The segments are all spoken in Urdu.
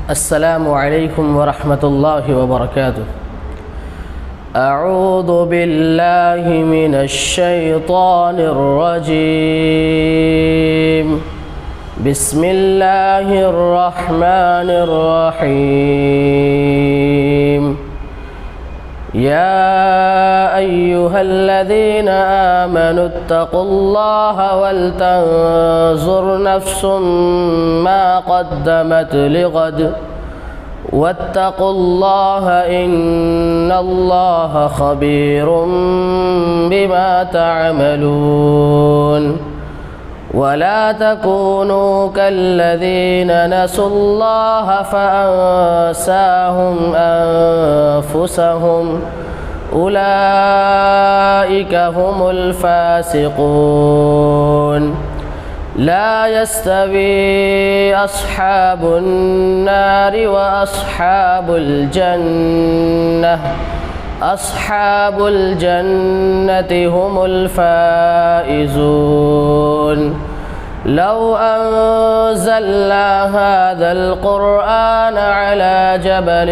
السلام علیکم ورحمۃ اللہ وبرکاتہ۔ اعوذ باللہ من الشیطان الرجیم، بسم اللہ الرحمن الرحیم۔ یا ایہا الذین آمنوا اتقوا اللہ ولتنظر نفس ما قدمت لغد واتقوا اللہ ان اللہ خبیر بما تعملون۔ ولا تكونوا كالذين نسوا الله فأنساهم أنفسهم أولئك هم الفاسقون۔ لا يستوي أصحاب النار وأصحاب الجنة، أصحاب الجنة هم الفائزون۔ لو أنزلنا هذا القرآن على جبل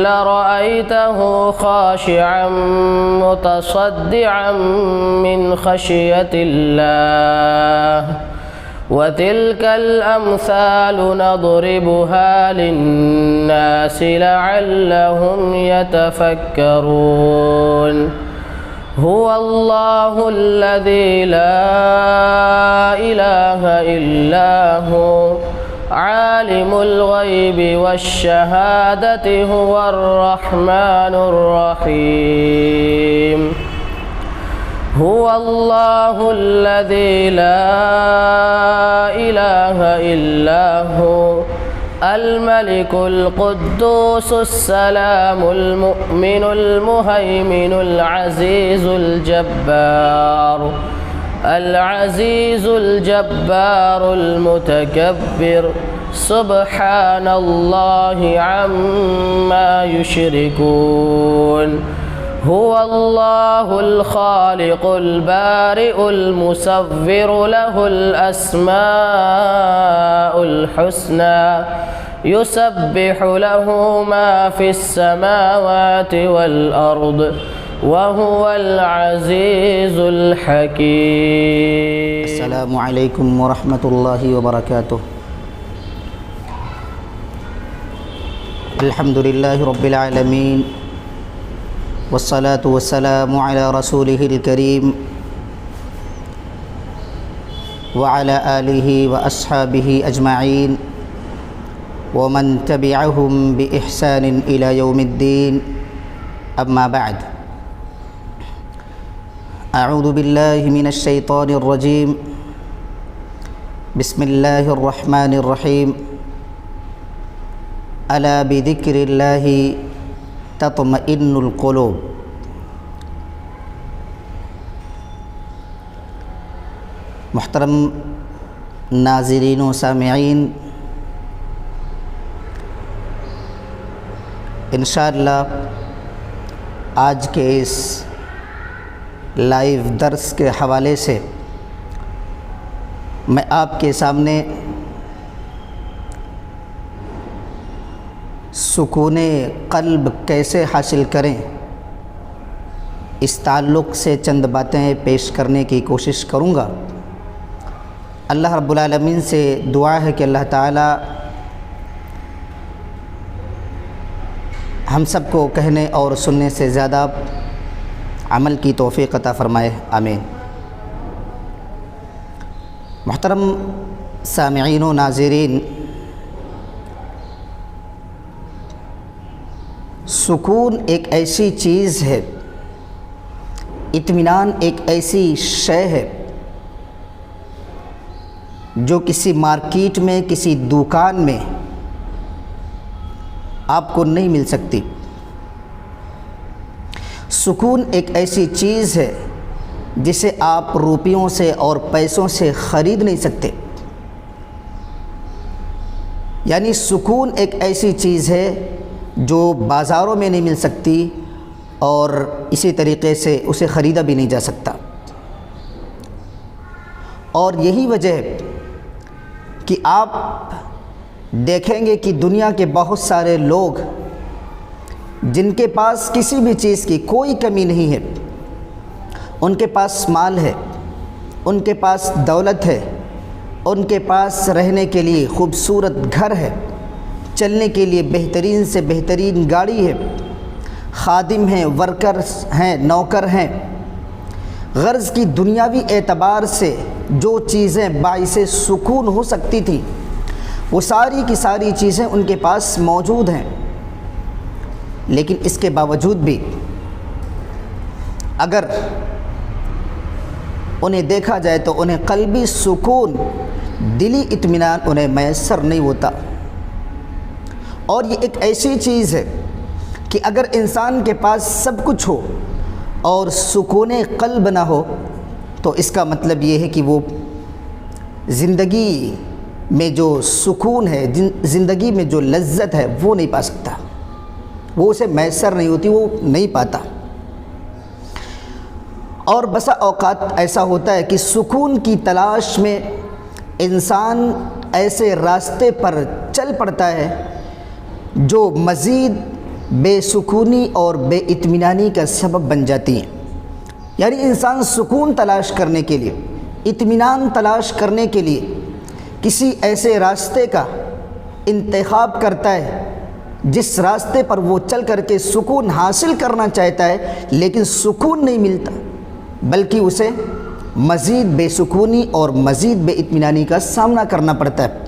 لرأيته خاشعا متصدعا من خشية الله، وتلك الأمثال نضربها للناس لعلهم يتفكرون۔ هو الله الذي لا إله إلا هو عالم الغيب والشهادة هو الرحمن الرحيم۔ هو الله الذي لا إله إلا هو الملك القدوس السلام المؤمن المهيمن العزيز الجبار المتكبر، سبحان الله عما يشركون۔ هو الله الخالق البارئ المصور له الأسماء الحسنى، يسبح له ما في السماوات والأرض وهو العزيز الحكيم۔ السلام علیکم ورحمۃ اللہ وبرکاتہ۔ الحمد للہ رب العالمین، والصلاة والسلام على رسوله الكريم وعلى آله وأصحابه أجمعين ومن تبعهم بإحسان إلى يوم الدين، أما بعد، أعوذ بالله من الشيطان الرجيم، بسم الله الرحمن الرحيم۔ ألا بذكر الله تطمئن القلوب۔ محترم ناظرین و سامعین، انشاءاللہ آج کے اس لائیو درس کے حوالے سے میں آپ کے سامنے سکون قلب کیسے حاصل کریں اس تعلق سے چند باتیں پیش کرنے کی کوشش کروں گا۔ اللہ رب العالمین سے دعا ہے کہ اللہ تعالی ہم سب کو کہنے اور سننے سے زیادہ عمل کی توفیق عطا فرمائے، آمین۔ محترم سامعین و ناظرین، سکون ایک ایسی چیز ہے، اطمینان ایک ایسی شے ہے جو کسی مارکیٹ میں، کسی دکان میں آپ کو نہیں مل سکتی۔ سکون ایک ایسی چیز ہے جسے آپ روپیوں سے اور پیسوں سے خرید نہیں سکتے۔ یعنی سکون ایک ایسی چیز ہے جو بازاروں میں نہیں مل سکتی اور اسی طریقے سے اسے خریدا بھی نہیں جا سکتا۔ اور یہی وجہ ہے کہ آپ دیکھیں گے کہ دنیا کے بہت سارے لوگ جن کے پاس کسی بھی چیز کی کوئی کمی نہیں ہے، ان کے پاس مال ہے، ان کے پاس دولت ہے، ان کے پاس رہنے کے لیے خوبصورت گھر ہے، چلنے کے لیے بہترین سے بہترین گاڑی ہے، خادم ہیں، ورکرز ہیں، نوکر ہیں، غرض کی دنیاوی اعتبار سے جو چیزیں باعث سکون ہو سکتی تھیں وہ ساری کی ساری چیزیں ان کے پاس موجود ہیں، لیکن اس کے باوجود بھی اگر انہیں دیکھا جائے تو انہیں قلبی سکون، دلی اطمینان انہیں میسر نہیں ہوتا۔ اور یہ ایک ایسی چیز ہے کہ اگر انسان کے پاس سب کچھ ہو اور سکون قلب نہ ہو تو اس کا مطلب یہ ہے کہ وہ زندگی میں جو سکون ہے، زندگی میں جو لذت ہے وہ نہیں پا سکتا، وہ اسے میسر نہیں ہوتی، وہ نہیں پاتا۔ اور بسا اوقات ایسا ہوتا ہے کہ سکون کی تلاش میں انسان ایسے راستے پر چل پڑتا ہے جو مزید بے سکونی اور بے اطمینانی کا سبب بن جاتی ہیں۔ یعنی انسان سکون تلاش کرنے کے لیے، اطمینان تلاش کرنے کے لیے کسی ایسے راستے کا انتخاب کرتا ہے جس راستے پر وہ چل کر کے سکون حاصل کرنا چاہتا ہے، لیکن سکون نہیں ملتا، بلکہ اسے مزید بے سکونی اور مزید بے اطمینانی کا سامنا کرنا پڑتا ہے۔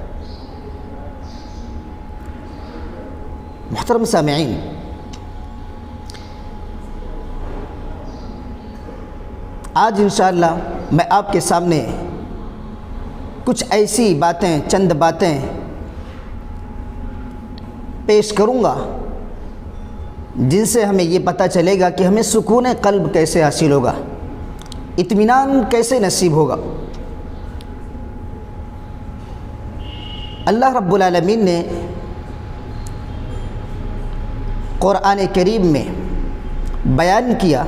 محترم سامعین، آج انشاءاللہ میں آپ کے سامنے کچھ ایسی باتیں، چند باتیں پیش کروں گا جن سے ہمیں یہ پتہ چلے گا کہ ہمیں سکون قلب کیسے حاصل ہوگا، اطمینان کیسے نصیب ہوگا۔ اللہ رب العالمین نے قرآن کریم میں بیان کیا،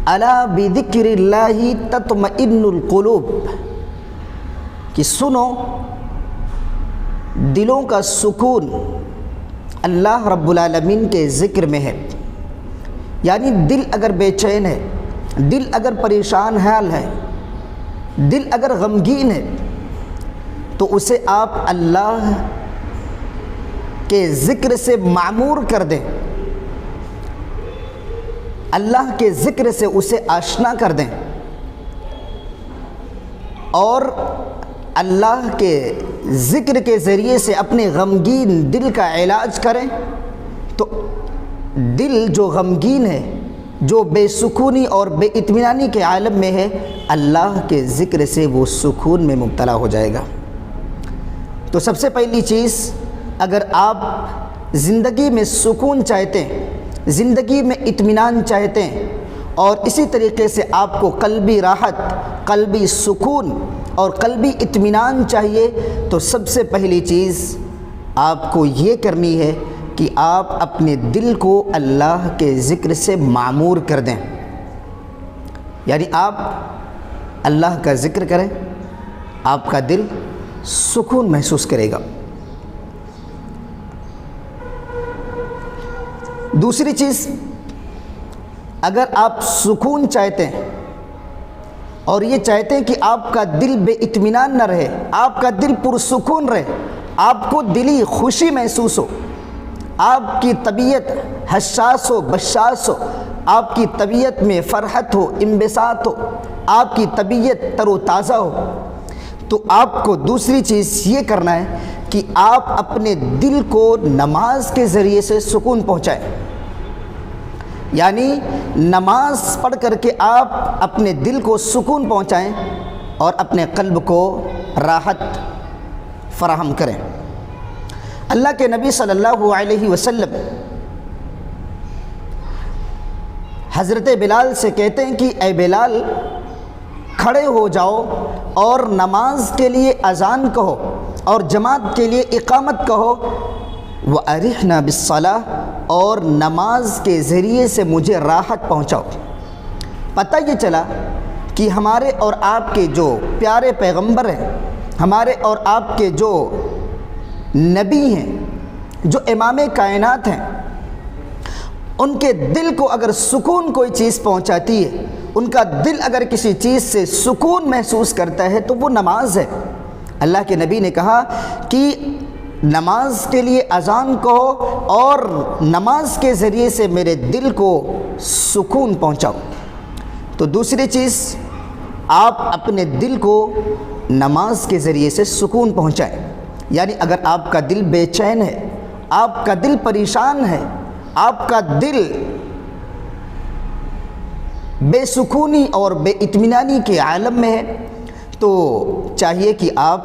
الا بذکر اللہ تطمئن القلوب، کہ سنو دلوں کا سکون اللہ رب العالمین کے ذکر میں ہے۔ یعنی دل اگر بے چین ہے، دل اگر پریشان حال ہے، دل اگر غمگین ہے تو اسے آپ اللہ کے ذکر سے معمور کر دیں، اللہ کے ذکر سے اسے آشنا کر دیں اور اللہ کے ذکر کے ذریعے سے اپنے غمگین دل کا علاج کریں، تو دل جو غمگین ہے، جو بے سکونی اور بے اطمینانی کے عالم میں ہے، اللہ کے ذکر سے وہ سکون میں مبتلا ہو جائے گا۔ تو سب سے پہلی چیز، اگر آپ زندگی میں سکون چاہتے ہیں، زندگی میں اطمینان چاہتے ہیں، اور اسی طریقے سے آپ کو قلبی راحت، قلبی سکون اور قلبی اطمینان چاہیے، تو سب سے پہلی چیز آپ کو یہ کرنی ہے کہ آپ اپنے دل کو اللہ کے ذکر سے معمور کر دیں۔ یعنی آپ اللہ کا ذکر کریں، آپ کا دل سکون محسوس کرے گا۔ دوسری چیز، اگر آپ سکون چاہتے ہیں اور یہ چاہتے ہیں کہ آپ کا دل بے اطمینان نہ رہے، آپ کا دل پرسکون رہے، آپ کو دلی خوشی محسوس ہو، آپ کی طبیعت حساس ہو، بشاش ہو، آپ کی طبیعت میں فرحت ہو، انبساط ہو، آپ کی طبیعت تر و تازہ ہو، تو آپ کو دوسری چیز یہ کرنا ہے کہ آپ اپنے دل کو نماز کے ذریعے سے سکون پہنچائیں۔ یعنی نماز پڑھ کر کے آپ اپنے دل کو سکون پہنچائیں اور اپنے قلب کو راحت فراہم کریں۔ اللہ کے نبی صلی اللہ علیہ وسلم حضرت بلال سے کہتے ہیں کہ اے بلال، کھڑے ہو جاؤ اور نماز کے لیے اذان کہو اور جماعت کے لیے اقامت کہو، وَأَرِحْنَا بِالصَّلَاةِ، اور نماز کے ذریعے سے مجھے راحت پہنچاؤ۔ پتہ یہ چلا کہ ہمارے اور آپ کے جو پیارے پیغمبر ہیں ہمارے اور آپ کے جو نبی ہیں، جو امام کائنات ہیں، ان کے دل کو اگر سکون کوئی چیز پہنچاتی ہے، ان کا دل اگر کسی چیز سے سکون محسوس کرتا ہے تو وہ نماز ہے۔ اللہ کے نبی نے کہا کہ نماز کے لیے اذان کہو اور نماز کے ذریعے سے میرے دل کو سکون پہنچاؤ۔ تو دوسری چیز، آپ اپنے دل کو نماز کے ذریعے سے سکون پہنچائیں۔ یعنی اگر آپ کا دل بے چین ہے، آپ کا دل پریشان ہے، آپ کا دل بے سکونی اور بے اطمینانی کے عالم میں ہے، تو چاہیے کہ آپ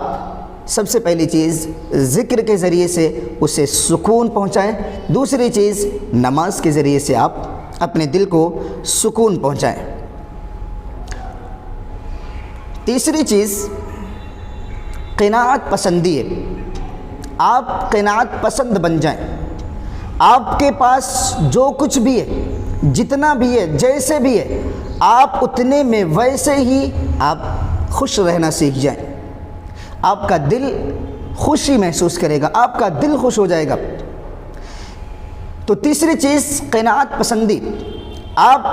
سب سے پہلی چیز ذکر کے ذریعے سے اسے سکون پہنچائیں، دوسری چیز نماز کے ذریعے سے آپ اپنے دل کو سکون پہنچائیں۔ تیسری چیز قناعت پسندی ہے۔ آپ قناعت پسند بن جائیں۔ آپ کے پاس جو کچھ بھی ہے، جتنا بھی ہے، جیسے بھی ہے، آپ اتنے میں ویسے ہی آپ خوش رہنا سیکھ جائیں۔ آپ کا دل خوشی محسوس کرے گا، آپ کا دل خوش ہو جائے گا۔ تو تیسری چیز قناعت پسندی۔ آپ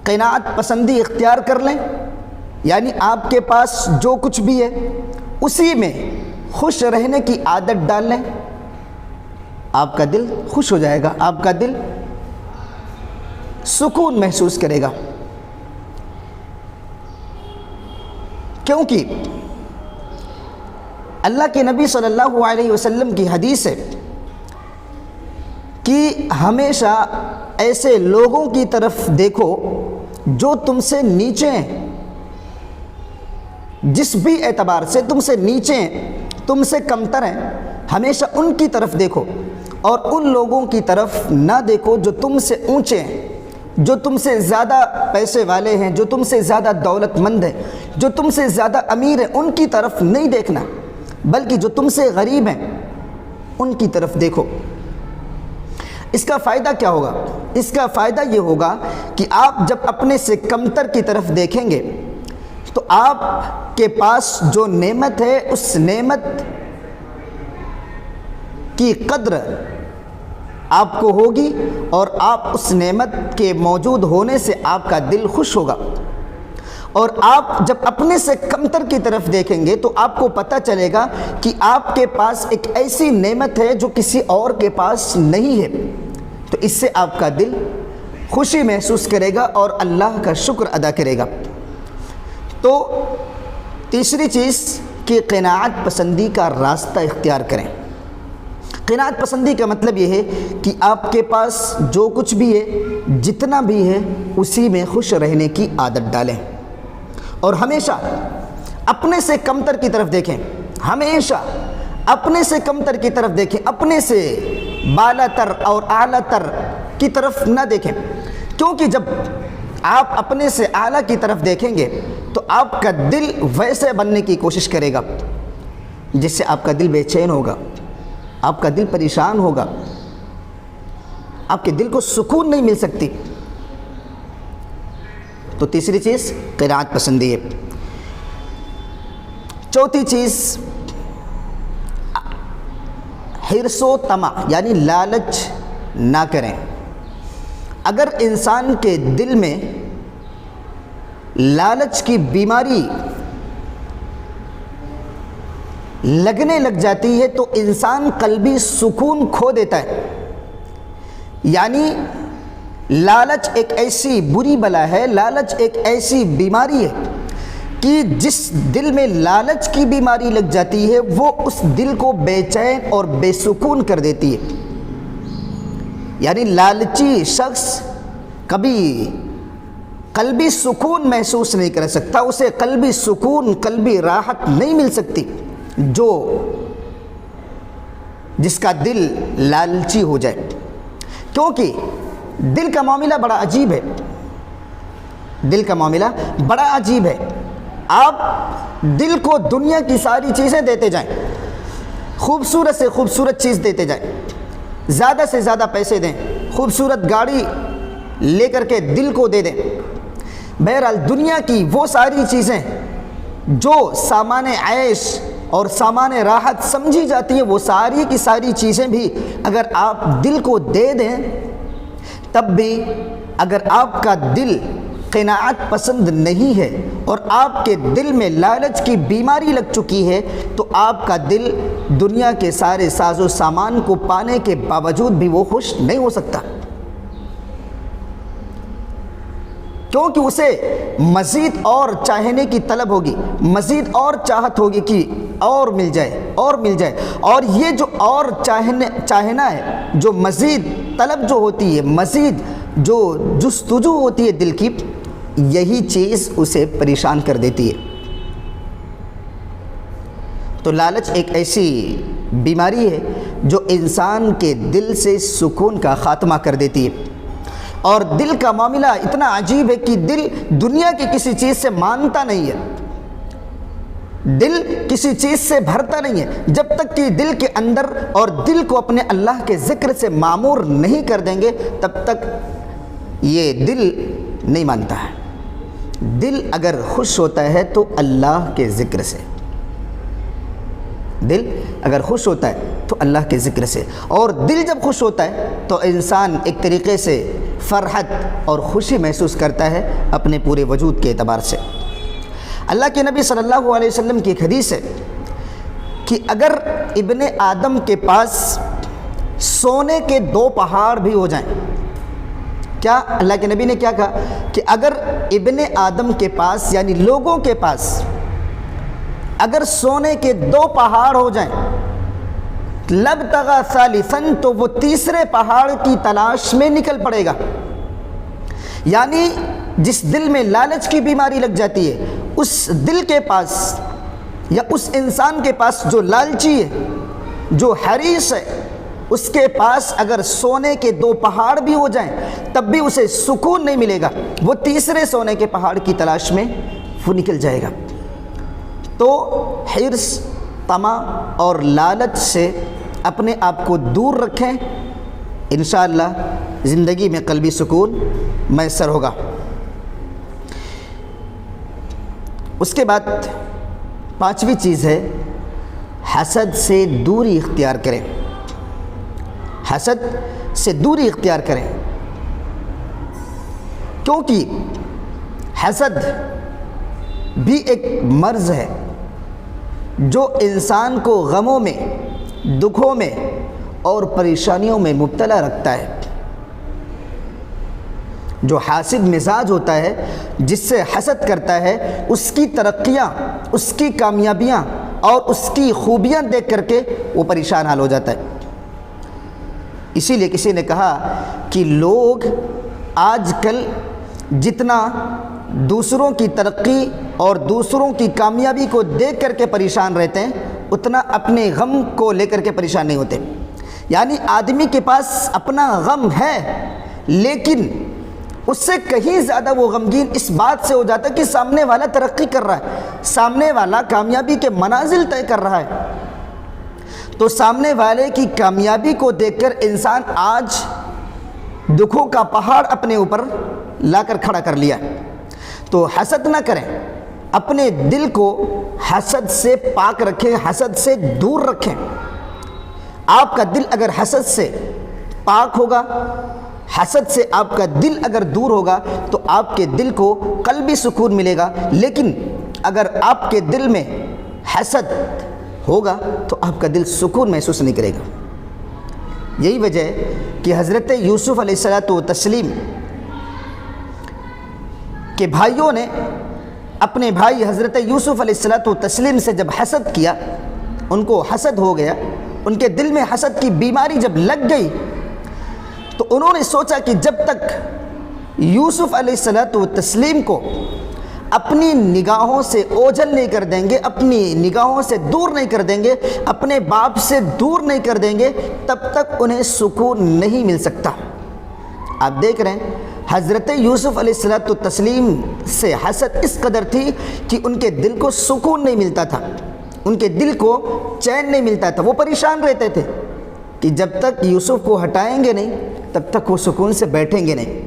قناعت پسندی اختیار کر لیں، یعنی آپ کے پاس جو کچھ بھی ہے اسی میں خوش رہنے کی عادت ڈال لیں، آپ کا دل خوش ہو جائے گا، آپ کا دل سکون محسوس کرے گا۔ کیونکہ اللہ کے نبی صلی اللہ علیہ وسلم کی حدیث ہے کہ ہمیشہ ایسے لوگوں کی طرف دیکھو جو تم سے نیچے ہیں، جس بھی اعتبار سے تم سے نیچے ہیں، تم سے کمتر ہیں، ہمیشہ ان کی طرف دیکھو اور ان لوگوں کی طرف نہ دیکھو جو تم سے اونچے ہیں، جو تم سے زیادہ پیسے والے ہیں، جو تم سے زیادہ دولت مند ہیں، جو تم سے زیادہ امیر ہیں، ان کی طرف نہیں دیکھنا، بلکہ جو تم سے غریب ہیں ان کی طرف دیکھو۔ اس کا فائدہ کیا ہوگا؟ اس کا فائدہ یہ ہوگا کہ آپ جب اپنے سے کمتر کی طرف دیکھیں گے تو آپ کے پاس جو نعمت ہے اس نعمت کی قدر آپ کو ہوگی، اور آپ اس نعمت کے موجود ہونے سے آپ کا دل خوش ہوگا۔ اور آپ جب اپنے سے کمتر کی طرف دیکھیں گے تو آپ کو پتہ چلے گا کہ آپ کے پاس ایک ایسی نعمت ہے جو کسی اور کے پاس نہیں ہے، تو اس سے آپ کا دل خوشی محسوس کرے گا اور اللہ کا شکر ادا کرے گا۔ تو تیسری چیز کہ قناعت پسندی کا راستہ اختیار کریں۔ قناعت پسندی کا مطلب یہ ہے کہ آپ کے پاس جو کچھ بھی ہے، جتنا بھی ہے، اسی میں خوش رہنے کی عادت ڈالیں، اور ہمیشہ اپنے سے کمتر کی طرف دیکھیں، ہمیشہ اپنے سے کمتر کی طرف دیکھیں، اپنے سے بالا تر اور اعلیٰ تر کی طرف نہ دیکھیں، کیونکہ جب آپ اپنے سے اعلیٰ کی طرف دیکھیں گے تو آپ کا دل ویسے بننے کی کوشش کرے گا جس سے آپ کا دل بے چین ہوگا، آپ کا دل پریشان ہوگا، آپ کے دل کو سکون نہیں مل سکتی۔ تو تیسری چیز قناعت پسندی ہے۔ چوتھی چیز حرص و طمع، یعنی لالچ نہ کریں۔ اگر انسان کے دل میں لالچ کی بیماری لگنے لگ جاتی ہے تو انسان قلبی سکون کھو دیتا ہے۔ یعنی لالچ ایک ایسی بری بلا ہے، لالچ ایک ایسی بیماری ہے کہ جس دل میں لالچ کی بیماری لگ جاتی ہے وہ اس دل کو بے چین اور بے سکون کر دیتی ہے۔ یعنی لالچی شخص کبھی قلبی سکون محسوس نہیں کر سکتا، اسے قلبی سکون، قلبی راحت نہیں مل سکتی جس کا دل لالچی ہو جائے، کیونکہ دل کا معاملہ بڑا عجیب ہے۔ دل کا معاملہ بڑا عجیب ہے۔ آپ دل کو دنیا کی ساری چیزیں دیتے جائیں، خوبصورت سے خوبصورت چیز دیتے جائیں، زیادہ سے زیادہ پیسے دیں، خوبصورت گاڑی لے کر کے دل کو دے دیں، بہرحال دنیا کی وہ ساری چیزیں جو سامان عیش اور سامان راحت سمجھی جاتی ہیں وہ ساری کی ساری چیزیں بھی اگر آپ دل کو دے دیں، تب بھی اگر آپ کا دل قناعت پسند نہیں ہے اور آپ کے دل میں لالچ کی بیماری لگ چکی ہے، تو آپ کا دل دنیا کے سارے ساز و سامان کو پانے کے باوجود بھی وہ خوش نہیں ہو سکتا، کیونکہ اسے مزید اور چاہنے کی طلب ہوگی، مزید اور چاہت ہوگی کہ اور مل جائے اور مل جائے۔ اور یہ جو اور چاہنا ہے، جو مزید طلب جو ہوتی ہے، مزید جو جستجو ہوتی ہے دل کی، یہی چیز اسے پریشان کر دیتی ہے۔ تو لالچ ایک ایسی بیماری ہے جو انسان کے دل سے سکون کا خاتمہ کر دیتی ہے، اور دل کا معاملہ اتنا عجیب ہے کہ دل دنیا کی کسی چیز سے مانتا نہیں ہے، دل کسی چیز سے بھرتا نہیں ہے، جب تک کہ دل کے اندر اور دل کو اپنے اللہ کے ذکر سے معمور نہیں کر دیں گے تب تک یہ دل نہیں مانتا ہے۔ دل اگر خوش ہوتا ہے تو اللہ کے ذکر سے، دل اگر خوش ہوتا ہے تو اللہ کے ذکر سے، اور دل جب خوش ہوتا ہے تو انسان ایک طریقے سے فرحت اور خوشی محسوس کرتا ہے اپنے پورے وجود کے اعتبار سے۔ اللہ کے نبی صلی اللہ علیہ وسلم کی ایک حدیث ہے کہ اگر ابن آدم کے پاس سونے کے 2 پہاڑ بھی ہو جائیں، کیا اللہ کے نبی نے کیا کہا کہ اگر ابن آدم کے پاس یعنی لوگوں کے پاس اگر سونے کے 2 پہاڑ ہو جائیں، لبتغى ثالثا، تو وہ تیسرے پہاڑ کی تلاش میں نکل پڑے گا۔ یعنی جس دل میں لالچ کی بیماری لگ جاتی ہے، اس دل کے پاس یا اس انسان کے پاس جو لالچی ہے، جو حریص ہے، اس کے پاس اگر سونے کے 2 پہاڑ بھی ہو جائیں تب بھی اسے سکون نہیں ملے گا، وہ تیسرے سونے کے پہاڑ کی تلاش میں وہ نکل جائے گا۔ تو حرص، طمع اور لالچ سے اپنے آپ کو دور رکھیں، انشاءاللہ زندگی میں قلبی سکون میسر ہوگا۔ اس کے بعد 5ویں چیز ہے حسد سے دوری اختیار کریں، حسد سے دوری اختیار کریں، کیونکہ حسد بھی ایک مرض ہے جو انسان کو غموں میں، دکھوں میں اور پریشانیوں میں مبتلا رکھتا ہے۔ جو حاسد مزاج ہوتا ہے، جس سے حسد کرتا ہے، اس کی ترقیاں، اس کی کامیابیاں اور اس کی خوبیاں دیکھ کر کے وہ پریشان حال ہو جاتا ہے۔ اسی لیے کسی نے کہا کہ لوگ آج کل جتنا دوسروں کی ترقی اور دوسروں کی کامیابی کو دیکھ کر کے پریشان رہتے ہیں، اتنا اپنے غم کو لے کر کے پریشان نہیں ہوتے۔ یعنی آدمی کے پاس اپنا غم ہے، لیکن اس سے کہیں زیادہ وہ غمگین اس بات سے ہو جاتا ہے کہ سامنے والا ترقی کر رہا ہے، سامنے والا کامیابی کے منازل طے کر رہا ہے۔ تو سامنے والے کی کامیابی کو دیکھ کر انسان آج دکھوں کا پہاڑ اپنے اوپر لا کر کھڑا کر لیا۔ تو حسد نہ کریں، اپنے دل کو حسد سے پاک رکھیں، حسد سے دور رکھیں۔ آپ کا دل اگر حسد سے پاک ہوگا، حسد سے آپ کا دل اگر دور ہوگا تو آپ کے دل کو قلبی سکون ملے گا، لیکن اگر آپ کے دل میں حسد ہوگا تو آپ کا دل سکون محسوس نہیں کرے گا۔ یہی وجہ ہے کہ حضرت یوسف علیہ السلام کے بھائیوں نے اپنے بھائی حضرت یوسف علیہ السلام سے جب حسد کیا، ان کو حسد ہو گیا، ان کے دل میں حسد کی بیماری جب لگ گئی، تو انہوں نے سوچا کہ جب تک یوسف علیہ السلام کو اپنی نگاہوں سے اوجھل نہیں کر دیں گے، اپنی نگاہوں سے دور نہیں کر دیں گے، اپنے باپ سے دور نہیں کر دیں گے، تب تک انہیں سکون نہیں مل سکتا۔ آپ دیکھ رہے ہیں حضرت یوسف علیہ السلام سے حسد اس قدر تھی کہ ان کے دل کو سکون نہیں ملتا تھا، ان کے دل کو چین نہیں ملتا تھا، وہ پریشان رہتے تھے کہ جب تک یوسف کو ہٹائیں گے نہیں تب تک وہ سکون سے بیٹھیں گے نہیں۔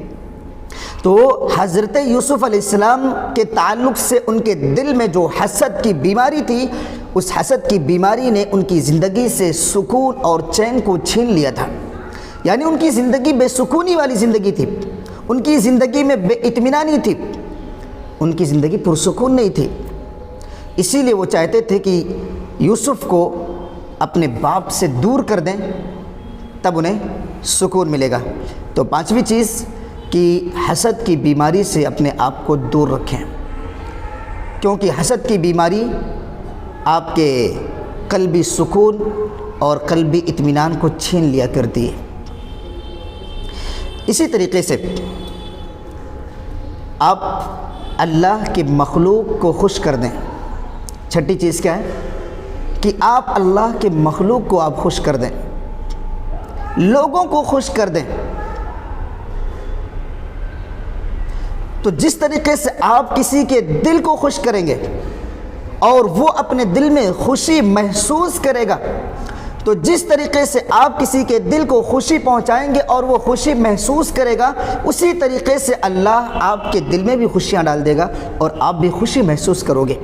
تو حضرت یوسف علیہ السلام کے تعلق سے ان کے دل میں جو حسد کی بیماری تھی، اس حسد کی بیماری نے ان کی زندگی سے سکون اور چین کو چھین لیا تھا. یعنی ان کی زندگی بے سکونی والی زندگی تھی، ان کی زندگی میں بے اطمینانی تھی، ان کی زندگی پرسکون نہیں تھی. اسی لیے وہ چاہتے تھے کہ یوسف کو اپنے باپ سے دور کر دیں، تب انہیں سکون ملے گا. تو پانچویں چیز کہ حسد کی بیماری سے اپنے آپ کو دور رکھیں، کیونکہ حسد کی بیماری آپ کے قلبی سکون اور قلبی اطمینان کو چھین لیا کرتی ہے. اسی طریقے سے آپ اللہ کی مخلوق کو خوش کر دیں. چھٹی چیز کیا ہے کہ آپ اللہ کے مخلوق کو آپ خوش کر دیں، لوگوں کو خوش کر دیں. تو جس طریقے سے آپ کسی کے دل کو خوش کریں گے اور وہ اپنے دل میں خوشی محسوس کرے گا، تو جس طریقے سے آپ کسی کے دل کو خوشی پہنچائیں گے اور وہ خوشی محسوس کرے گا، اسی طریقے سے اللہ آپ کے دل میں بھی خوشیاں ڈال دے گا اور آپ بھی خوشی محسوس کرو گے.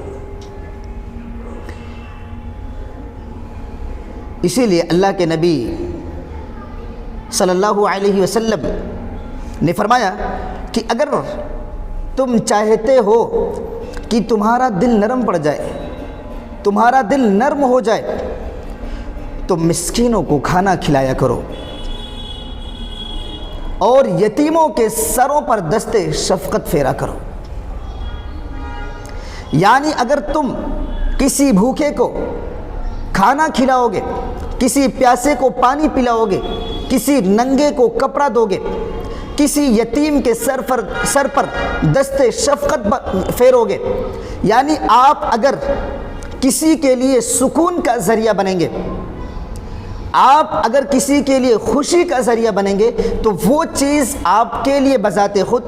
اسی لیے اللہ کے نبی صلی اللہ علیہ وسلم نے فرمایا کہ اگر تم چاہتے ہو کہ تمہارا دل نرم پڑ جائے، تمہارا دل نرم ہو جائے، تو مسکینوں کو کھانا کھلایا کرو اور یتیموں کے سروں پر دست شفقت پھیرا کرو. یعنی اگر تم کسی بھوکے کو کھانا کھلاؤ گے، کسی پیاسے کو پانی پلاؤ گے، کسی ننگے کو کپڑا دو گے، کسی یتیم کے سر پر دست شفقت پھیرو گے، یعنی آپ اگر کسی کے لیے سکون کا ذریعہ بنیں گے، آپ اگر کسی کے لیے خوشی کا ذریعہ بنیں گے، تو وہ چیز آپ کے لیے بذات خود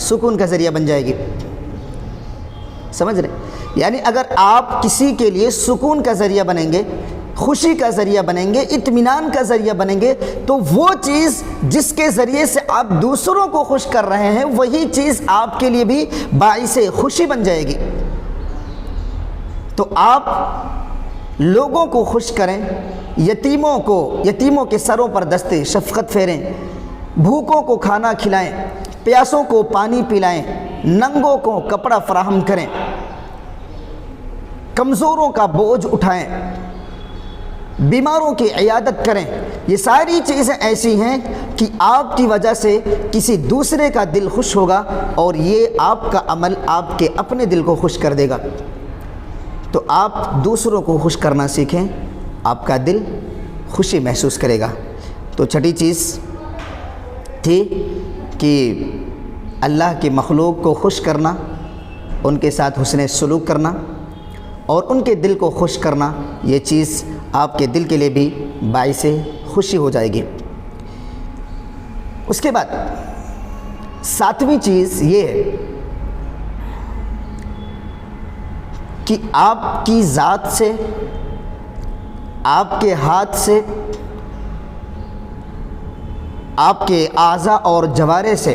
سکون کا ذریعہ بن جائے گی. سمجھ رہے؟ یعنی اگر آپ کسی کے لیے سکون کا ذریعہ بنیں گے، خوشی کا ذریعہ بنیں گے، اطمینان کا ذریعہ بنیں گے، تو وہ چیز جس کے ذریعے سے آپ دوسروں کو خوش کر رہے ہیں، وہی چیز آپ کے لیے بھی باعث خوشی بن جائے گی. تو آپ لوگوں کو خوش کریں، یتیموں کے سروں پر دست شفقت پھیریں، بھوکوں کو کھانا کھلائیں، پیاسوں کو پانی پلائیں، ننگوں کو کپڑا فراہم کریں، کمزوروں کا بوجھ اٹھائیں، بیماروں کی عیادت کریں. یہ ساری چیزیں ایسی ہیں کہ آپ کی وجہ سے کسی دوسرے کا دل خوش ہوگا اور یہ آپ کا عمل آپ کے اپنے دل کو خوش کر دے گا. تو آپ دوسروں کو خوش کرنا سیکھیں، آپ کا دل خوشی محسوس کرے گا. تو چھٹی چیز تھی کہ اللہ کی مخلوق کو خوش کرنا، ان کے ساتھ حسن سلوک کرنا اور ان کے دل کو خوش کرنا. یہ چیز آپ کے دل کے لیے بھی باعث خوشی ہو جائے گی. اس کے بعد ساتویں چیز یہ ہے کہ آپ کی ذات سے، آپ کے ہاتھ سے، آپ کے اعضاء اور جوارح سے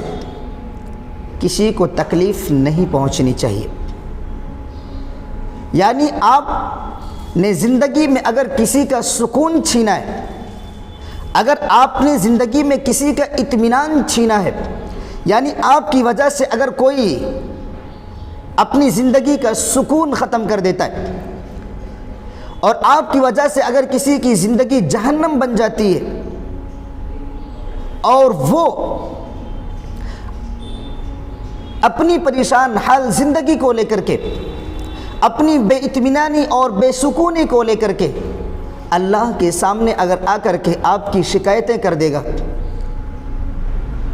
کسی کو تکلیف نہیں پہنچنی چاہیے. یعنی آپ نے زندگی میں اگر کسی کا سکون چھینا ہے، اگر آپ نے زندگی میں کسی کا اطمینان چھینا ہے، یعنی آپ کی وجہ سے اگر کوئی اپنی زندگی کا سکون ختم کر دیتا ہے اور آپ کی وجہ سے اگر کسی کی زندگی جہنم بن جاتی ہے اور وہ اپنی پریشان حال زندگی کو لے کر کے، اپنی بے اطمینانی اور بے سکونی کو لے کر کے اللہ کے سامنے اگر آ کر کے آپ کی شکایتیں کر دے گا،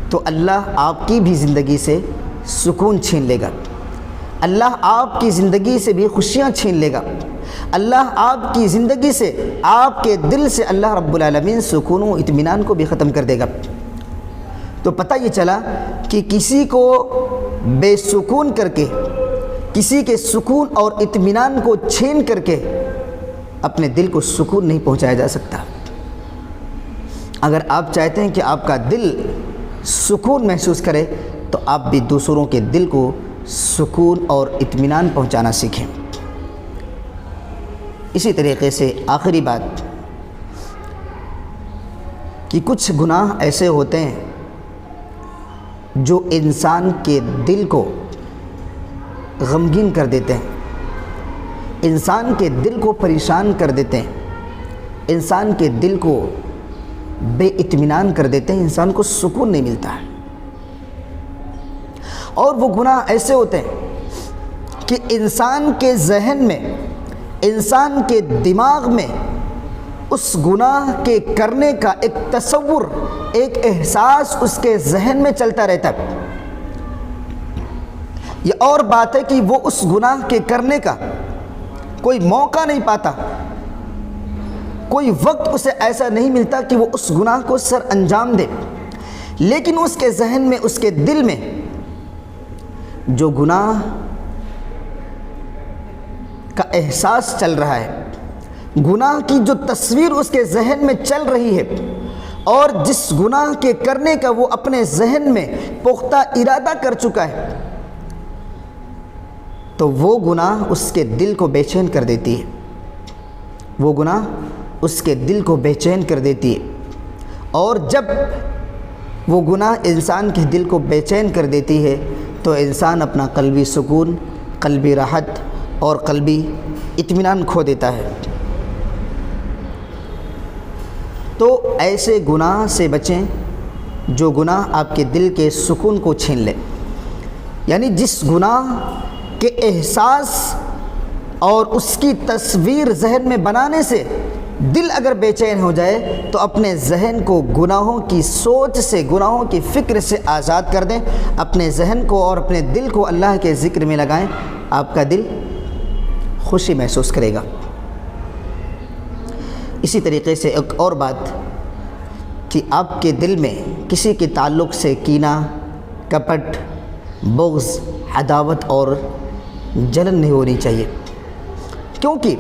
تو اللہ آپ کی بھی زندگی سے سکون چھین لے گا، اللہ آپ کی زندگی سے بھی خوشیاں چھین لے گا، اللہ آپ کی زندگی سے، آپ کے دل سے اللہ رب العالمین سکون و اطمینان کو بھی ختم کر دے گا. تو پتہ یہ چلا کہ کسی کو بے سکون کر کے، کسی کے سکون اور اطمینان کو چھین کر کے اپنے دل کو سکون نہیں پہنچایا جا سکتا. اگر آپ چاہتے ہیں کہ آپ کا دل سکون محسوس کرے تو آپ بھی دوسروں کے دل کو سکون اور اطمینان پہنچانا سیکھیں۔ اسی طریقے سے آخری بات کہ کچھ گناہ ایسے ہوتے ہیں جو انسان کے دل کو غمگین کر دیتے ہیں، انسان کے دل کو پریشان کر دیتے ہیں، انسان کے دل کو بے اطمینان کر دیتے ہیں، انسان کو سکون نہیں ملتا ہے۔ اور وہ گناہ ایسے ہوتے ہیں کہ انسان کے ذہن میں، انسان کے دماغ میں اس گناہ کے کرنے کا ایک تصور، ایک احساس اس کے ذہن میں چلتا رہتا ہے۔ یہ اور بات ہے کہ وہ اس گناہ کے کرنے کا کوئی موقع نہیں پاتا، کوئی وقت اسے ایسا نہیں ملتا کہ وہ اس گناہ کو سر انجام دے، لیکن اس کے ذہن میں، اس کے دل میں جو گناہ کا احساس چل رہا ہے، گناہ کی جو تصویر اس کے ذہن میں چل رہی ہے، اور جس گناہ کے کرنے کا وہ اپنے ذہن میں پختہ ارادہ کر چکا ہے، تو وہ گناہ اس کے دل کو بے چین کر دیتی ہے، وہ گناہ اس کے دل کو بے چین کر دیتی ہے۔ اور جب وہ گناہ انسان کے دل کو بے چین کر دیتی ہے تو انسان اپنا قلبی سکون، قلبی راحت اور قلبی اطمینان کھو دیتا ہے۔ تو ایسے گناہ سے بچیں جو گناہ آپ کے دل کے سکون کو چھین لے، یعنی جس گناہ کے احساس اور اس کی تصویر ذہن میں بنانے سے دل اگر بے چین ہو جائے تو اپنے ذہن کو گناہوں کی سوچ سے، گناہوں کی فکر سے آزاد کر دیں، اپنے ذہن کو اور اپنے دل کو اللہ کے ذکر میں لگائیں، آپ کا دل خوشی محسوس کرے گا۔ اسی طریقے سے ایک اور بات کہ آپ کے دل میں کسی کے تعلق سے کینہ، کپٹ، بغض، عداوت اور جلن نہیں ہونی چاہیے، کیونکہ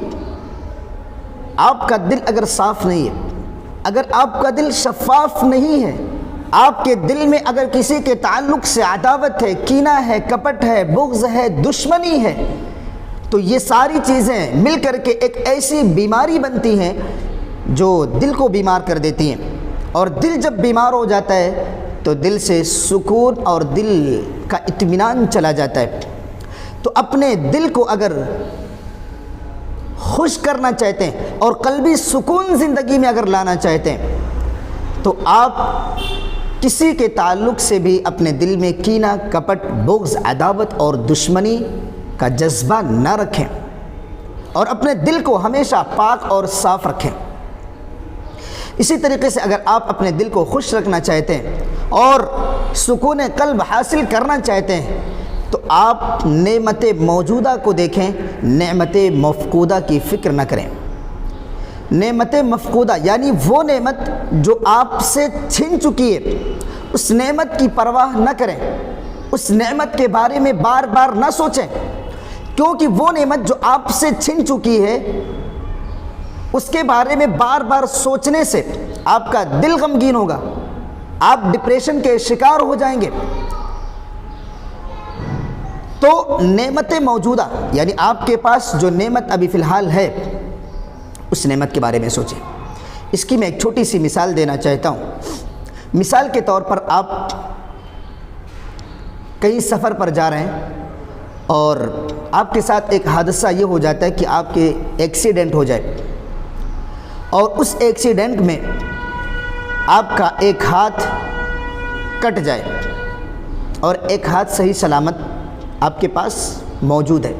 آپ کا دل اگر صاف نہیں ہے، اگر آپ کا دل شفاف نہیں ہے، آپ کے دل میں اگر کسی کے تعلق سے عداوت ہے، کینہ ہے، کپٹ ہے، بغض ہے، دشمنی ہے، تو یہ ساری چیزیں مل کر کے ایک ایسی بیماری بنتی ہیں جو دل کو بیمار کر دیتی ہیں، اور دل جب بیمار ہو جاتا ہے تو دل سے سکون اور دل کا اطمینان چلا جاتا ہے۔ تو اپنے دل کو اگر خوش کرنا چاہتے ہیں اور قلبی سکون زندگی میں اگر لانا چاہتے ہیں تو آپ کسی کے تعلق سے بھی اپنے دل میں کینہ، کپٹ، بغض، عداوت اور دشمنی کا جذبہ نہ رکھیں، اور اپنے دل کو ہمیشہ پاک اور صاف رکھیں۔ اسی طریقے سے اگر آپ اپنے دل کو خوش رکھنا چاہتے ہیں اور سکون قلب حاصل کرنا چاہتے ہیں تو آپ نعمت موجودہ کو دیکھیں، نعمت مفقودہ کی فکر نہ کریں۔ نعمت مفقودہ یعنی وہ نعمت جو آپ سے چھن چکی ہے، اس نعمت کی پرواہ نہ کریں، اس نعمت کے بارے میں بار بار نہ سوچیں، کیونکہ وہ نعمت جو آپ سے چھن چکی ہے اس کے بارے میں بار بار سوچنے سے آپ کا دل غمگین ہوگا، آپ ڈپریشن کے شکار ہو جائیں گے۔ تو نعمت موجودہ یعنی آپ کے پاس جو نعمت ابھی فی الحال ہے اس نعمت کے بارے میں سوچیں۔ اس کی میں ایک چھوٹی سی مثال دینا چاہتا ہوں۔ مثال کے طور پر آپ کہیں سفر پر جا رہے ہیں اور آپ کے ساتھ ایک حادثہ یہ ہو جاتا ہے کہ آپ کے ایکسیڈنٹ ہو جائے، اور اس ایکسیڈنٹ میں آپ کا ایک ہاتھ کٹ جائے اور ایک ہاتھ صحیح سلامت آپ کے پاس موجود ہے،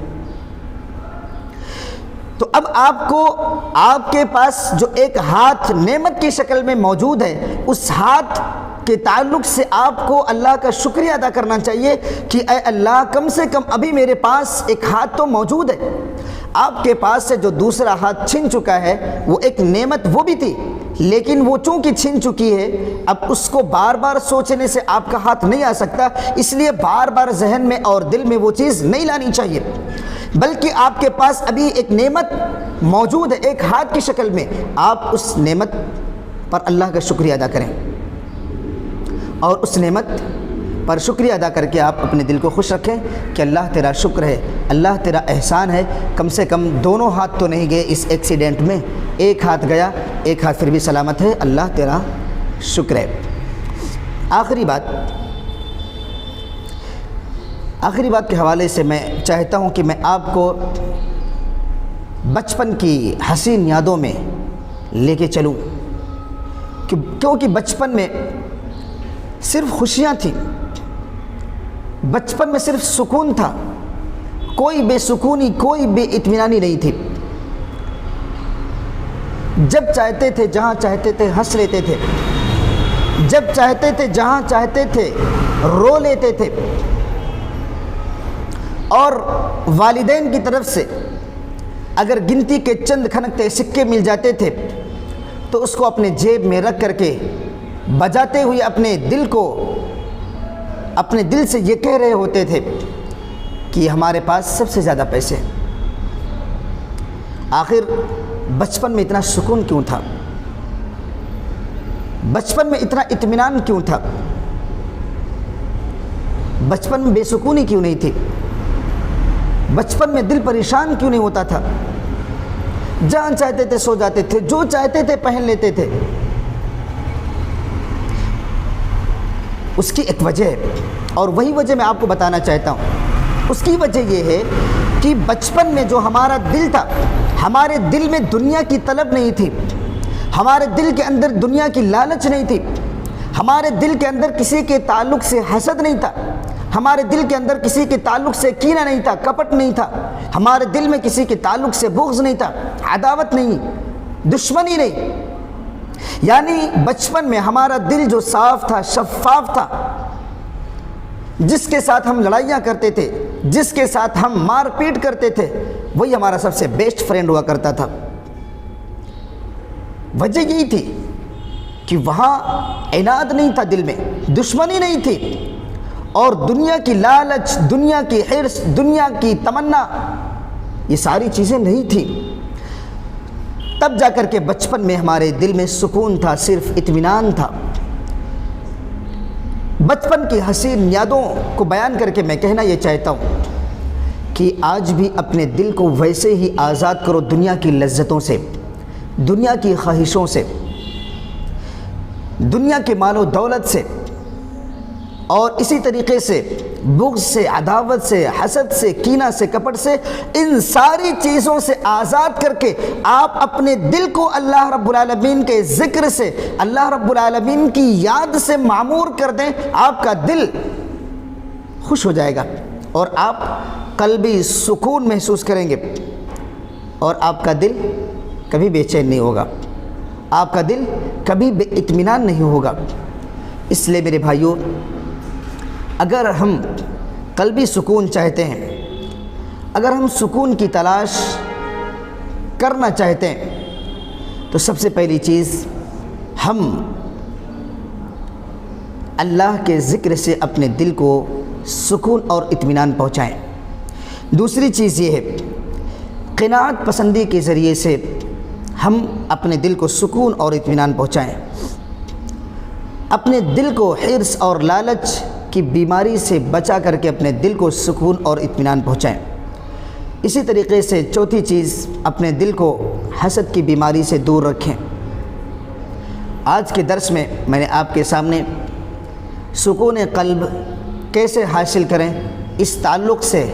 تو اب آپ کو آپ کے پاس جو ایک ہاتھ نعمت کی شکل میں موجود ہے، اس ہاتھ کے تعلق سے آپ کو اللہ کا شکریہ ادا کرنا چاہیے کہ اے اللہ کم سے کم ابھی میرے پاس ایک ہاتھ تو موجود ہے۔ آپ کے پاس سے جو دوسرا ہاتھ چھن چکا ہے وہ ایک نعمت وہ بھی تھی، لیکن وہ چونکہ چھن چکی ہے اب اس کو بار بار سوچنے سے آپ کا ہاتھ نہیں آ سکتا، اس لیے بار بار ذہن میں اور دل میں وہ چیز نہیں لانی چاہیے، بلکہ آپ کے پاس ابھی ایک نعمت موجود ہے ایک ہاتھ کی شکل میں، آپ اس نعمت پر اللہ کا شکریہ ادا کریں اور اس نعمت پر شکریہ ادا کر کے آپ اپنے دل کو خوش رکھیں کہ اللہ تیرا شکر ہے، اللہ تیرا احسان ہے، کم سے کم دونوں ہاتھ تو نہیں گئے اس ایکسیڈنٹ میں، ایک ہاتھ گیا، ایک ہاتھ پھر بھی سلامت ہے، اللہ تیرا شکر ہے۔ آخری بات کے حوالے سے میں چاہتا ہوں کہ میں آپ کو بچپن کی حسین یادوں میں لے کے چلوں، کیونکہ بچپن میں صرف خوشیاں تھیں، بچپن میں صرف سکون تھا، کوئی بے سکونی، کوئی بے اطمینانی نہیں تھی۔ جب چاہتے تھے جہاں چاہتے تھے ہنس لیتے تھے، جب چاہتے تھے جہاں چاہتے تھے رو لیتے تھے، اور والدین کی طرف سے اگر گنتی کے چند کھنکتے سکے مل جاتے تھے تو اس کو اپنے جیب میں رکھ کر کے بجاتے ہوئے اپنے دل سے یہ کہہ رہے ہوتے تھے کہ ہمارے پاس سب سے زیادہ پیسے ہیں۔ آخر بچپن میں اتنا سکون کیوں تھا؟ بچپن میں اتنا اطمینان کیوں تھا؟ بچپن میں بے سکونی کیوں نہیں تھی؟ بچپن میں دل پریشان کیوں نہیں ہوتا تھا؟ جہاں چاہتے تھے سو جاتے تھے، جو چاہتے تھے پہن لیتے تھے۔ اس کی ایک وجہ ہے، اور وہی وجہ میں آپ کو بتانا چاہتا ہوں۔ اس کی وجہ یہ ہے کہ بچپن میں جو ہمارا دل تھا، ہمارے دل میں دنیا کی طلب نہیں تھی، ہمارے دل کے اندر دنیا کی لالچ نہیں تھی، ہمارے دل کے اندر کسی کے تعلق سے حسد نہیں تھا، ہمارے دل کے اندر کسی کے تعلق سے کینہ نہیں تھا، کپٹ نہیں تھا، ہمارے دل میں کسی کے تعلق سے بغض نہیں تھا، عداوت نہیں، دشمنی نہیں۔ یعنی بچپن میں ہمارا دل جو صاف تھا، شفاف تھا، جس کے ساتھ ہم لڑائیاں کرتے تھے، جس کے ساتھ ہم مار پیٹ کرتے تھے، وہی ہمارا سب سے بیسٹ فرینڈ ہوا کرتا تھا۔ وجہ یہی تھی کہ وہاں عناد نہیں تھا، دل میں دشمنی نہیں تھی، اور دنیا کی لالچ، دنیا کی حرص، دنیا کی تمنا، یہ ساری چیزیں نہیں تھیں۔ تب جا کر کے بچپن میں ہمارے دل میں سکون تھا، صرف اطمینان تھا۔ بچپن کی حسین یادوں کو بیان کر کے میں کہنا یہ چاہتا ہوں کہ آج بھی اپنے دل کو ویسے ہی آزاد کرو دنیا کی لذتوں سے، دنیا کی خواہشوں سے، دنیا کے مال و دولت سے، اور اسی طریقے سے بغض سے، عداوت سے، حسد سے، کینہ سے، کپٹ سے، ان ساری چیزوں سے آزاد کر کے آپ اپنے دل کو اللہ رب العالمین کے ذکر سے، اللہ رب العالمین کی یاد سے معمور کر دیں، آپ کا دل خوش ہو جائے گا، اور آپ قلبی سکون محسوس کریں گے، اور آپ کا دل کبھی بے چین نہیں ہوگا، آپ کا دل کبھی بے اطمینان نہیں ہوگا۔ اس لیے میرے بھائیوں، اگر ہم قلبی سکون چاہتے ہیں، اگر ہم سکون کی تلاش کرنا چاہتے ہیں، تو سب سے پہلی چیز ہم اللہ کے ذکر سے اپنے دل کو سکون اور اطمینان پہنچائیں۔ دوسری چیز یہ ہے، قناعت پسندی کے ذریعے سے ہم اپنے دل کو سکون اور اطمینان پہنچائیں، اپنے دل کو حرص اور لالچ کی بیماری سے بچا کر کے اپنے دل کو سکون اور اطمینان پہنچائیں۔ اسی طریقے سے چوتھی چیز، اپنے دل کو حسد کی بیماری سے دور رکھیں۔ آج کے درس میں میں نے آپ کے سامنے سکون قلب کیسے حاصل کریں، اس تعلق سے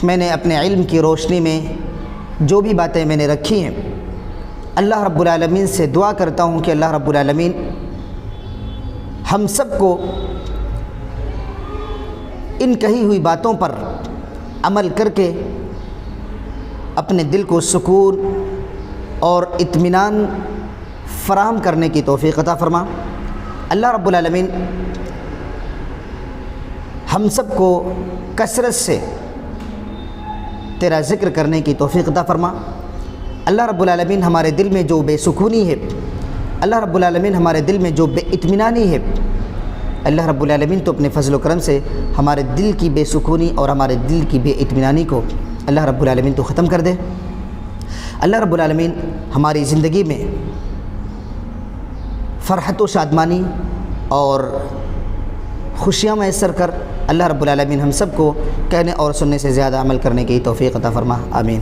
میں نے اپنے علم کی روشنی میں جو بھی باتیں میں نے رکھی ہیں، اللہ رب العالمین سے دعا کرتا ہوں کہ اللہ رب العالمین ہم سب کو ان کہی ہوئی باتوں پر عمل کر کے اپنے دل کو سکون اور اطمینان فراہم کرنے کی توفیق عطا فرما۔ اللہ رب العالمین ہم سب کو کثرت سے تیرا ذکر کرنے کی توفیق عطا فرما۔ اللہ رب العالمین ہمارے دل میں جو بے سکونی ہے، اللہ رب العالمین ہمارے دل میں جو بے اطمینانی ہے، اللہ رب العالمین تو اپنے فضل و کرم سے ہمارے دل کی بے سکونی اور ہمارے دل کی بے اطمینانی کو اللہ رب العالمین تو ختم کر دے۔ اللہ رب العالمین ہماری زندگی میں فرحت و شادمانی اور خوشیاں میسر کر۔ اللہ رب العالمین ہم سب کو کہنے اور سننے سے زیادہ عمل کرنے کی توفیق عطا فرما، آمین۔